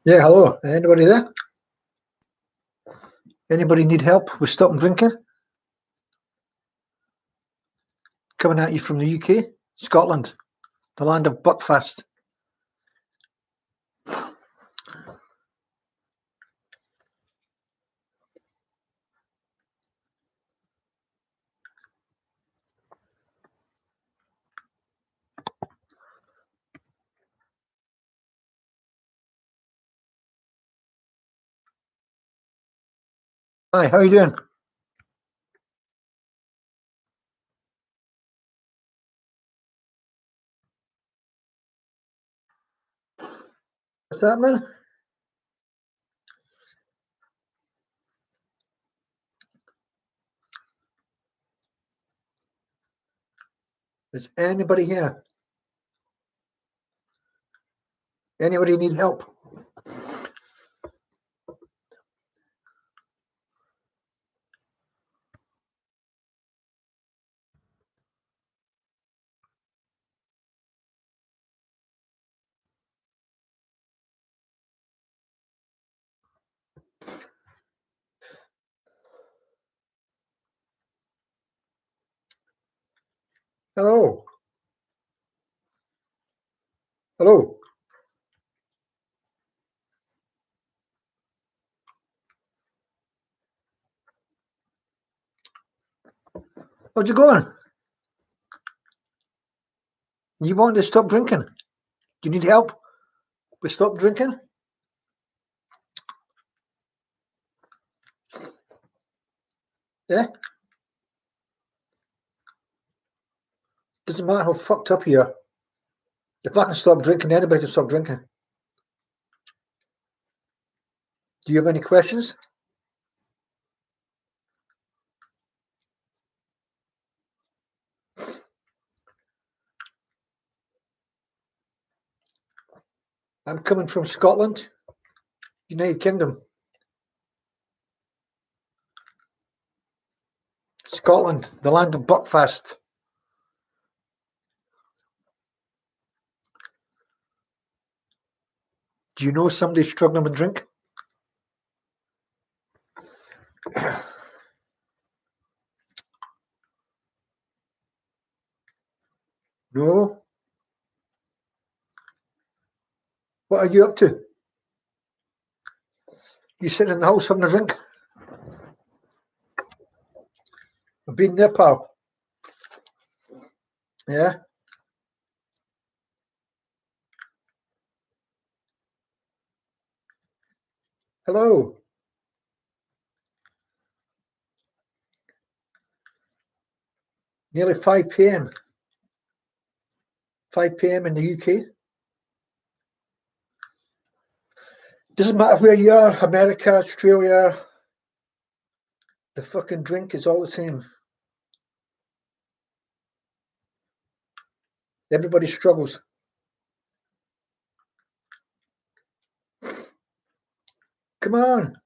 Yeah, hello. Anybody there? Anybody need help with stopping drinking? Coming at you from the UK, Scotland, the land of Buckfast. Hi, how you doing? What's that, man? Is anybody here? Anybody need help? Hello. Hello. How's it going? You want to stop drinking? Do you need help with stop drinking? Yeah? Doesn't matter how fucked up you are. If I can stop drinking, anybody can stop drinking. Do you have any questions? I'm coming from Scotland, United Kingdom. Scotland, the land of Buckfast. Do you know somebody struggling with drink? No? What are you up to? You sitting in the house having a drink? I've been there, pal. Yeah? Hello. Nearly 5 p.m. 5 p.m. in the UK. Doesn't matter where you are, America, Australia, the fucking drink is all the same. Everybody struggles. Come on.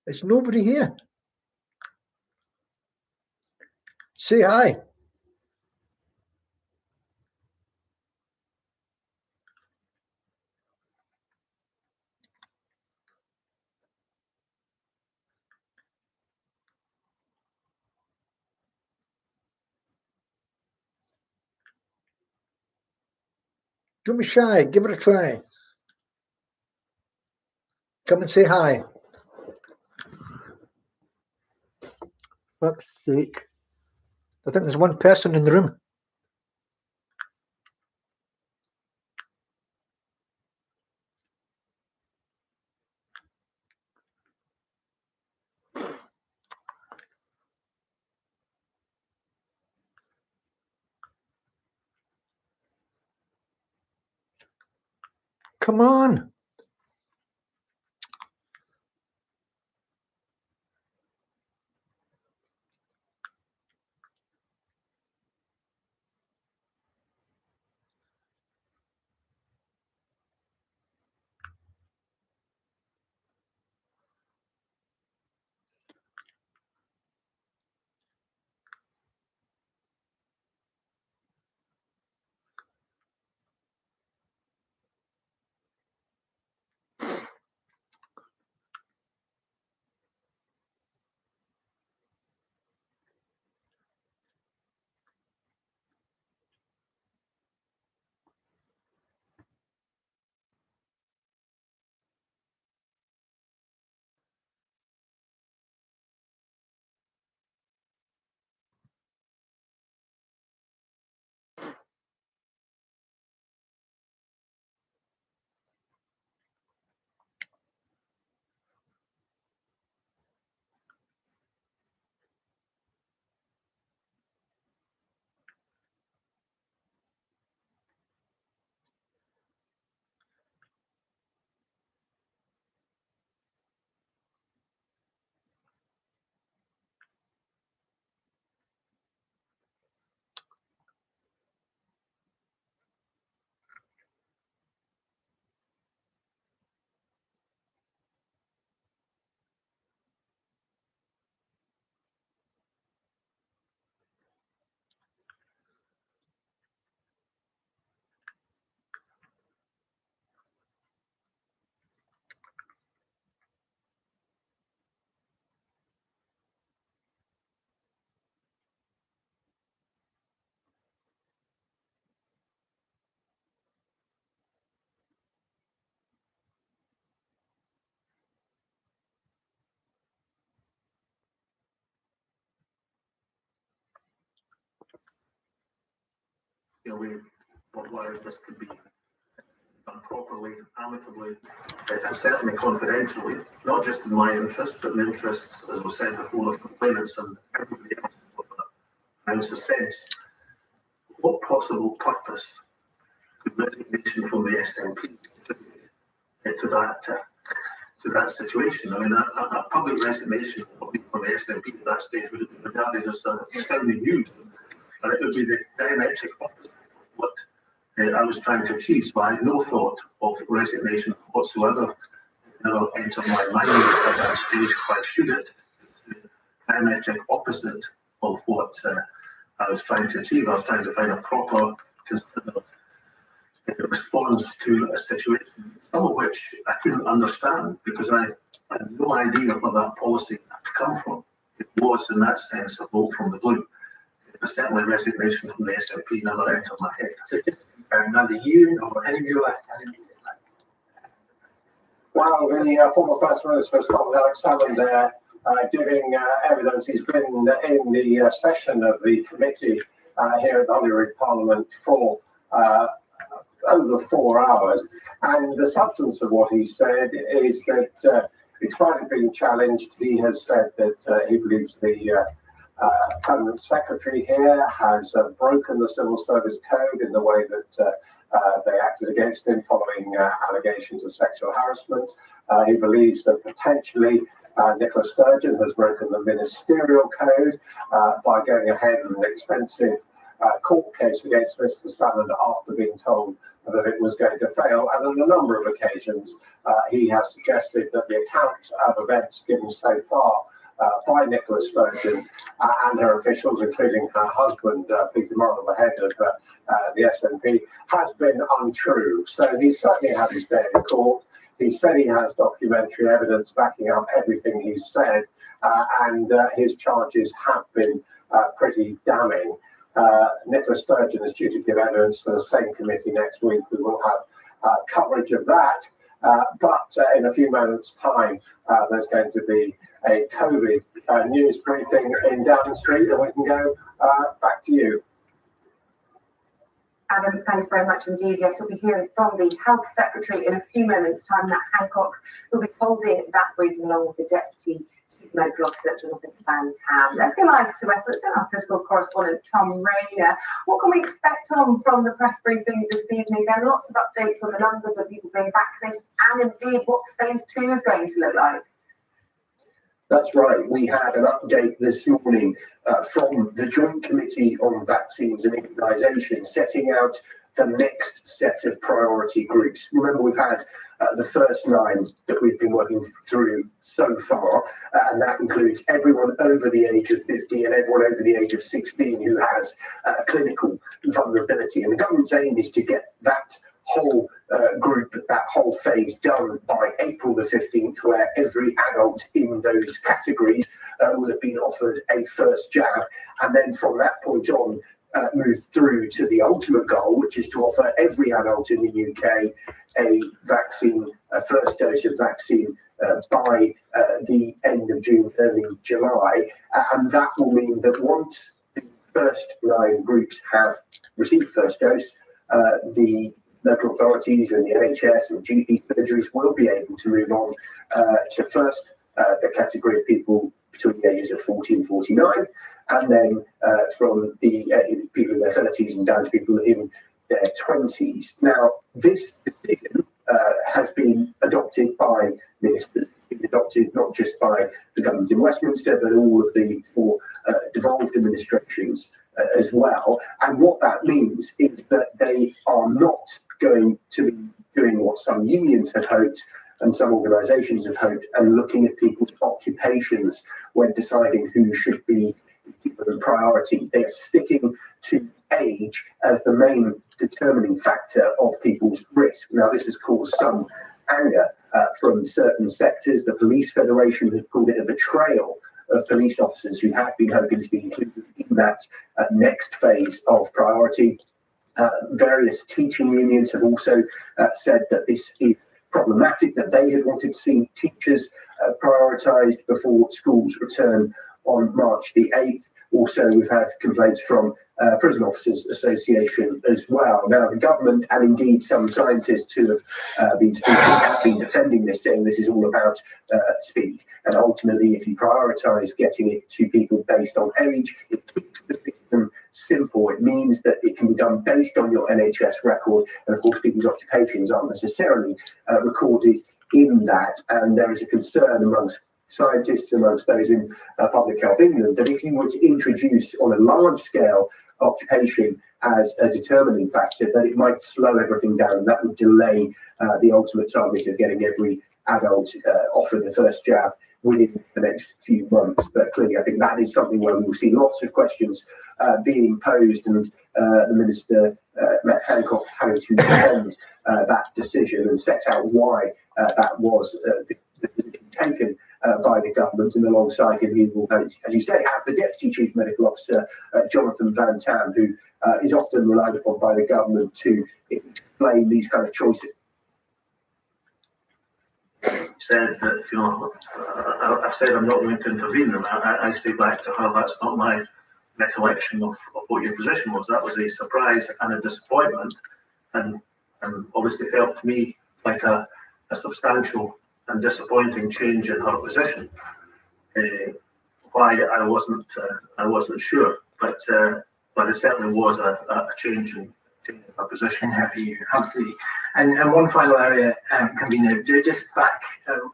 There's nobody here. Say hi. Don't be shy. Give it a try. Come and say hi. Fuck's sake. I think there's one person in the room. Come on. taking away whether this could be done properly, amicably, and certainly confidentially, not just in my interest, but in the interests, as was said before, of complainants and everybody else. And it's a sense, what possible purpose could resignation from the SNP to that situation? I mean, a public resignation from the SNP at that stage would have been regarded as astounding news, and it would be the diametric opposite of what I was trying to achieve. So I had no thought of resignation whatsoever. It never entered my mind at that stage. Why should it? It's the diametric opposite of what I was trying to achieve. I was trying to find a proper, considered response to a situation, some of which I couldn't understand because I had no idea where that policy had come from. It was, in that sense, a vote from the blue. But certainly resignation from the SNP never entered my head. So just neither you nor any of your lieutenants. Well, the former First Minister of Scotland, Alex Salmond, there giving evidence. He's been in the session of the committee here at the Holyrood Parliament for over 4 hours, and the substance of what he said is that despite it being challenged, he has said that he believes the permanent secretary here has broken the civil service code in the way that they acted against him following allegations of sexual harassment. He believes that potentially Nicola Sturgeon has broken the ministerial code by going ahead with an expensive court case against Mr. Salmond after being told that it was going to fail. And on a number of occasions, he has suggested that the account of events given so far by Nicola Sturgeon and her officials, including her husband, Peter Murrell, the head of the SNP, has been untrue. So he's certainly had his day in court. He said he has documentary evidence backing up everything he's said, and his charges have been pretty damning. Nicola Sturgeon is due to give evidence to the same committee next week. We will have coverage of that. But in a few moments' time, there's going to be a COVID news briefing in Downing Street, and we can go back to you. Adam, thanks very much indeed. Yes, we'll be hearing from the Health Secretary in a few moments' time. Matt Hancock will be holding that briefing along with the Deputy Chief Medical Officer, Jonathan Van Tam. Let's go live to Westminster, our political correspondent Tom Rayner. What can we expect, Tom, from the press briefing this evening? There are lots of updates on the numbers of people being vaccinated and indeed what phase 2 is going to look like. That's right. We had an update this morning from the Joint Committee on Vaccines and Immunisation setting out the next set of priority groups. Remember, we've had the first 9 that we've been working through so far, and that includes everyone over the age of 50 and everyone over the age of 16 who has clinical vulnerability. And the government's aim is to get that whole group, that whole phase done by April the 15th, where every adult in those categories will have been offered a first jab, and then from that point on move through to the ultimate goal, which is to offer every adult in the UK a vaccine, a first dose of vaccine by the end of June, early July, and that will mean that once the first 9 groups have received first dose, the local authorities and the NHS and GP surgeries will be able to move on to first the category of people between the ages of 40 and 49, and then from the people in their 30s and down to people in their 20s. Now, this decision has been adopted by ministers, been adopted not just by the government in Westminster, but all of the 4 devolved administrations as well. And what that means is that they are not going to be doing what some unions had hoped and some organisations have hoped, and looking at people's occupations when deciding who should be given priority. They're sticking to age as the main determining factor of people's risk. Now, this has caused some anger from certain sectors. The Police Federation have called it a betrayal of police officers who had been hoping to be included in that next phase of priority. Various teaching unions have also said that this is problematic, that they had wanted to see teachers prioritised before schools return on March the 8th. Also, we've had complaints from Prison Officers Association as well. Now, the government and indeed some scientists who have been speaking have been defending this, saying this is all about speed. And ultimately, if you prioritise getting it to people based on age, it keeps the system simple. It means that it can be done based on your NHS record, and of course, people's occupations aren't necessarily recorded in that. And there is a concern amongst scientists, amongst those in Public Health England, that if you were to introduce on a large scale occupation as a determining factor, that it might slow everything down, and that would delay the ultimate target of getting every adult offered the first jab within the next few months. But clearly, I think that is something where we will see lots of questions being posed, and the Minister, Matt Hancock, having to defend that decision and set out why that was the decision taken by the government. And alongside him, he will, as you say, have the Deputy Chief Medical Officer, Jonathan Van Tam, who is often relied upon by the government to explain these kind of choices. Said that, you know, I've said I'm not going to intervene, and I say back to her, that's not my recollection of what your position was. That was a surprise and a disappointment, and obviously felt to me like a substantial and disappointing change in her position. Why I wasn't sure, but it certainly was a change in her position. In her view, absolutely. And one final area, Convener, just back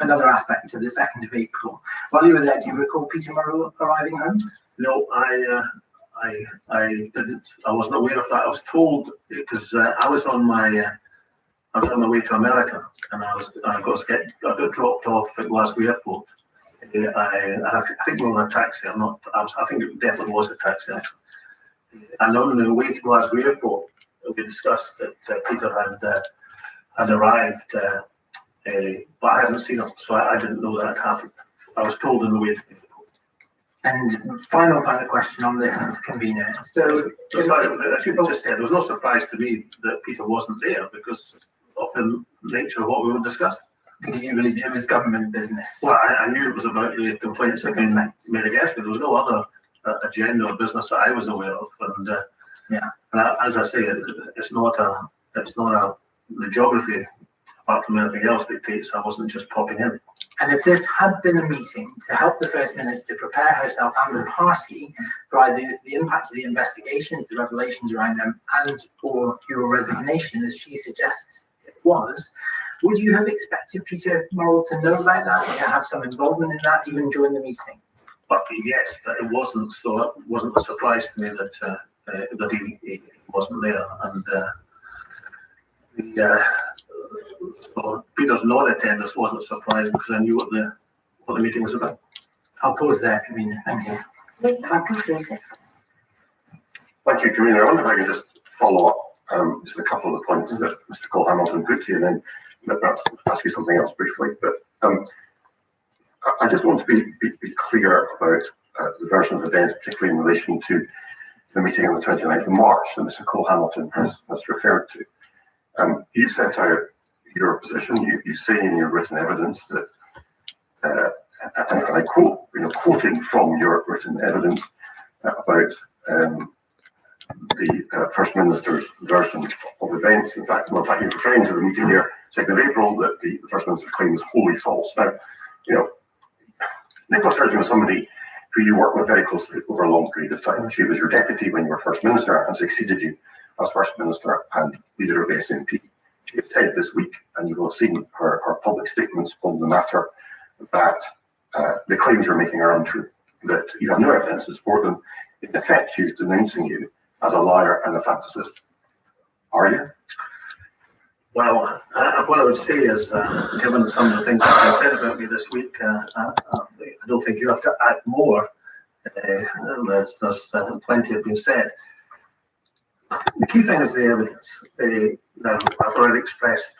another aspect to the 2nd of April. While you were there, do you recall Peter Murrell arriving home? No, I didn't. I wasn't aware of that. I was told, because I was on my way to America, and I got dropped off at Glasgow Airport. I think we were on a taxi. I think it definitely was a taxi, actually. And on the way to Glasgow Airport, we discussed that Peter had arrived, but I hadn't seen him, so I didn't know that had happened. I was told on the way to the airport. And final question on this, Convener. So, Sorry, I should just say there was no surprise to me that Peter wasn't there because of the nature of what we were discussing. Because you believe it was government business? Well, I knew it was about the complaints that had been made against me. There was no other agenda or business that I was aware of, and and as I say, it's not the geography, apart from anything else, dictates I wasn't just popping in. And if this had been a meeting to help the First Minister prepare herself and the party for the impact of the investigations, the revelations around them, and or your resignation, as she suggests it was, would you have expected Peter Murrell to know about that, to have some involvement in that, even during the meeting? But yes, but it wasn't. So it wasn't a surprise to me that he wasn't there, and so Peter's non-attendance wasn't a surprise because I knew what the meeting was about. I'll pause there, Convener. Thank you. Thank you, Convener. I wonder if I could just follow up just a couple of the points that Mr. Cole Hamilton put to you, and then perhaps ask you something else briefly. But I just want to be clear about the version of events, particularly in relation to the meeting on the 29th of March that Mr. Cole Hamilton has referred to. You set out your position. You say in your written evidence that, and I quote, quoting from your written evidence about the First Minister's version of events. In fact, you're referring to the meeting here, 2nd of April, that the First Minister's claim is wholly false. Now, Nicola Sturgeon was somebody who you worked with very closely over a long period of time. She was your deputy when you were First Minister and succeeded you as First Minister and leader of the SNP. She has said this week, and you will have seen her public statements on the matter, that the claims you're making are untrue, that you have no evidence to support them. In effect, she's denouncing you as a liar and a fantasist. Are you? Well, what I would say is, given some of the things that have been said about me this week, I don't think you have to add more. There's plenty have been said. The key thing is the evidence. Now, I've already expressed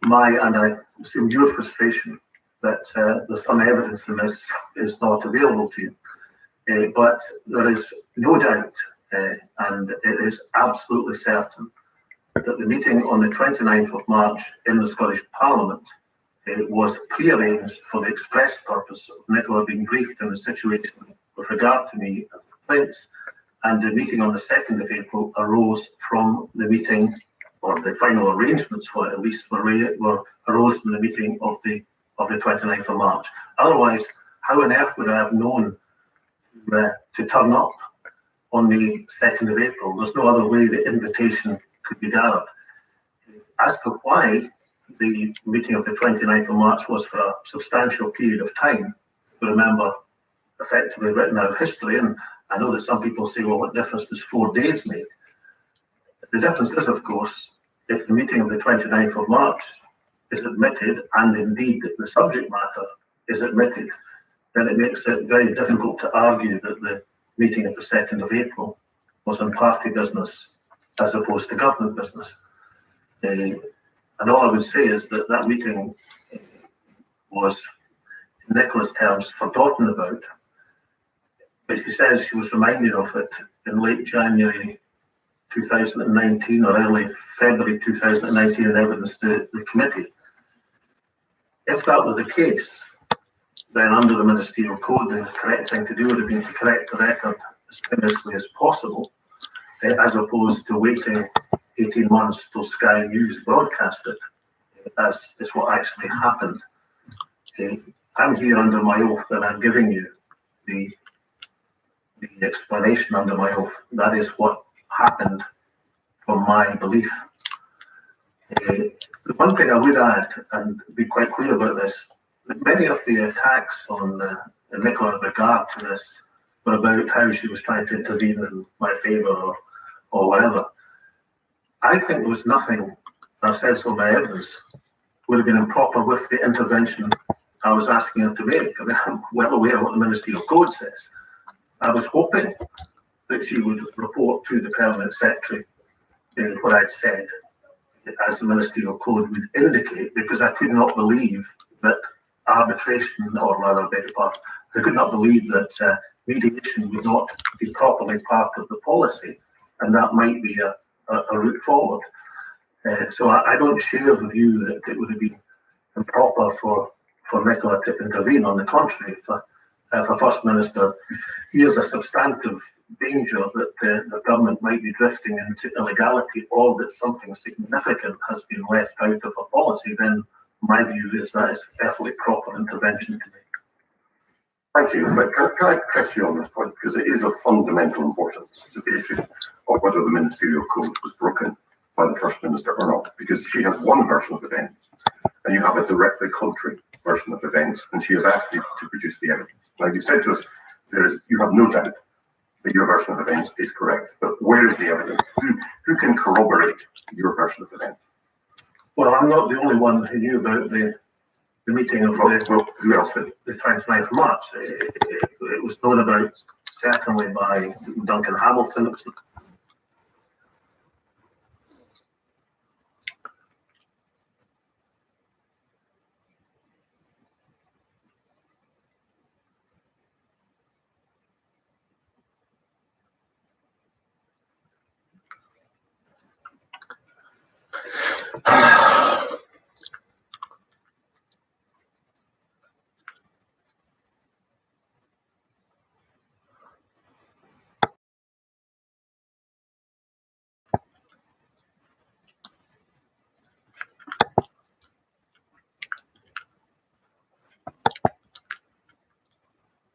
my, and I assume your frustration that there's some evidence in this is not available to you. But there is no doubt, and it is absolutely certain, that the meeting on the 29th of March in the Scottish Parliament was pre-arranged for the express purpose of Nicola being briefed in the situation with regard to me and complaints, And the meeting on the 2nd of April arose from the meeting, or the final arrangements for it at least arose from the meeting of the 29th of March. Otherwise, how on earth would I have known to turn up on the 2nd of April? There's no other way the invitation could be gathered. As to why the meeting of the 29th of March was for a substantial period of time, remember, effectively written out history, and I know that some people say, well, what difference does 4 days make? The difference is, of course, if the meeting of the 29th of March is admitted, and indeed the subject matter is admitted, then it makes it very difficult to argue that the meeting of the 2nd of April was on party business as opposed to government business. And all I would say is that that meeting was, in Nicola's terms, forgotten about. But she says she was reminded of it in late January 2019 or early February 2019 in evidence to the committee. If that were the case, then under the Ministerial Code, the correct thing to do would have been to correct the record as famously as possible, as opposed to waiting 18 months till Sky News broadcast it, as is what actually happened. I'm here under my oath and I'm giving you the explanation under my oath. That is what happened from my belief. The one thing I would add, and be quite clear about this, many of the attacks on Nicola in regard to this were about how she was trying to intervene in my favour or whatever. I think there was nothing, I've said so by evidence, would have been improper with the intervention I was asking her to make. I mean, I'm well aware of what the Ministerial Code says. I was hoping that she would report to the Permanent Secretary what I'd said, as the Ministerial Code would indicate, because I could not believe that arbitration, or rather, beg your pardon, I could not believe that mediation would not be properly part of the policy, and that might be a route forward. So I don't share the view that it would have been improper for Nicola to intervene. On the contrary, if a First Minister hears a substantive danger that the government might be drifting into illegality, or that something significant has been left out of a policy, then my view is that is a perfectly proper intervention to make. Thank you, but can I press you on this point, because it is of fundamental importance to the issue of whether the Ministerial Code was broken by the First Minister or not, because she has one version of events and you have a directly contrary version of events, and she has asked you to produce the evidence. Now, you said to us, you have no doubt that your version of events is correct, but where is the evidence? Who can corroborate your version of events? Well, I'm not the only one who knew about the meeting of who else did? The 29th of March. It was known about certainly by Duncan Hamilton. It was